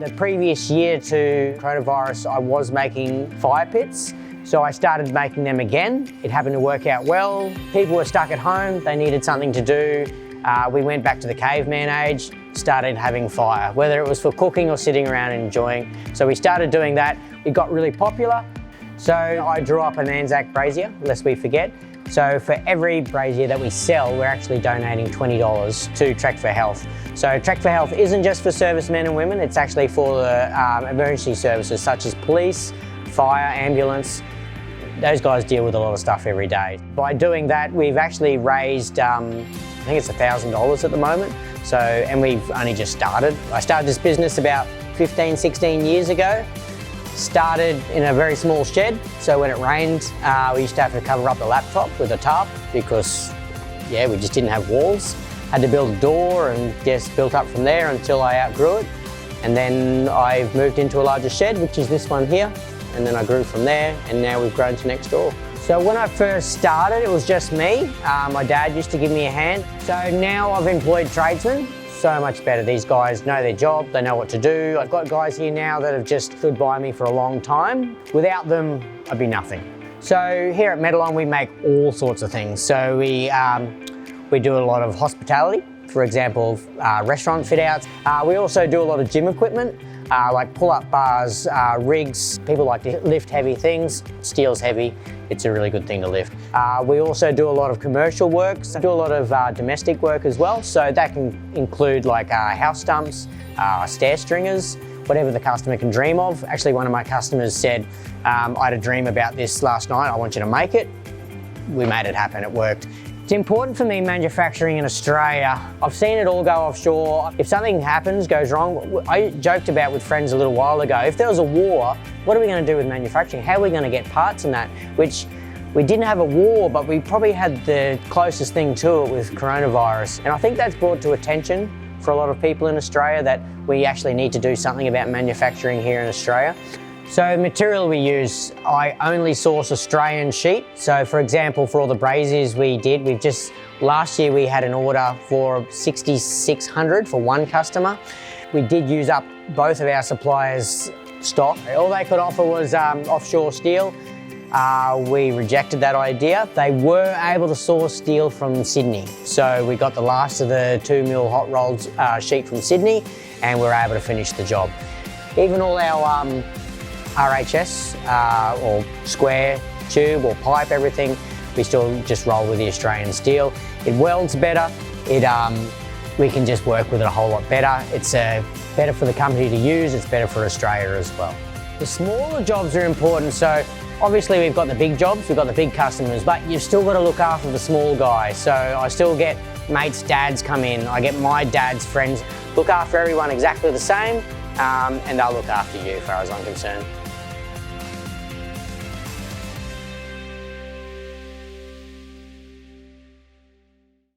The previous year to coronavirus, I was making fire pits. So I started making them again. It happened to work out well. People were stuck at home, they needed something to do. We went back to the caveman age, started having fire, whether it was for cooking or sitting around and enjoying. So we started doing that. It got really popular. So I drew up an Anzac brazier, lest we forget. So for every brazier that we sell, we're actually donating $20 to Trek for Health. So Trek for Health isn't just for servicemen and women, it's actually for the emergency services such as police, fire, ambulance. Those guys deal with a lot of stuff every day. By doing that, we've actually raised, I think it's $1,000 at the moment. So, and we've only just started. I started this business about 15, 16 years ago. Started in a very small shed, so when it rained, we used to have to cover up the laptop with a tarp because, yeah, we just didn't have walls. Had to build a door and just built up from there until I outgrew it. And then I've moved into a larger shed, which is this one here. And then I grew from there, and now we've grown to next door. So when I first started, it was just me. My dad used to give me a hand. So now I've employed tradesmen. So much better. These guys know their job, they know what to do. I've got guys here now that have just stood by me for a long time. Without them, I'd be nothing. So here at Metallon, we make all sorts of things. So we do a lot of hospitality, for example, restaurant fit outs. We also do a lot of gym equipment, like pull-up bars, rigs. People like to lift heavy things. Steel's heavy. It's a really good thing to lift. We also do a lot of commercial work, so do a lot of domestic work as well. So that can include like house stumps, stair stringers, whatever the customer can dream of. Actually, one of my customers said, I had a dream about this last night, I want you to make it. We made it happen, it worked. It's important for me manufacturing in Australia. I've seen it all go offshore. If something happens, goes wrong, I joked about with friends a little while ago, if there was a war, what are we going to do with manufacturing? How are we going to get parts and that? Which we didn't have a war, but we probably had the closest thing to it with coronavirus. And I think that's brought to attention for a lot of people in Australia that we actually need to do something about manufacturing here in Australia. So material we use, I only source Australian sheet. So for example, for all the braziers last year we had an order for 6,600 for one customer. We did use up both of our suppliers' stock. All they could offer was offshore steel. We rejected that idea. They were able to source steel from Sydney. So we got the last of the 2 mil hot rolled sheet from Sydney and we were able to finish the job. Even all our RHS or square, tube or pipe, everything, we still just roll with the Australian steel. It welds better, we can just work with it a whole lot better. It's better for the company to use, it's better for Australia as well. The smaller jobs are important, so obviously we've got the big jobs, we've got the big customers, but you've still got to look after the small guys. So I still get mates' dads come in, I get my dad's friends, look after everyone exactly the same, and they'll look after you as far as I'm concerned.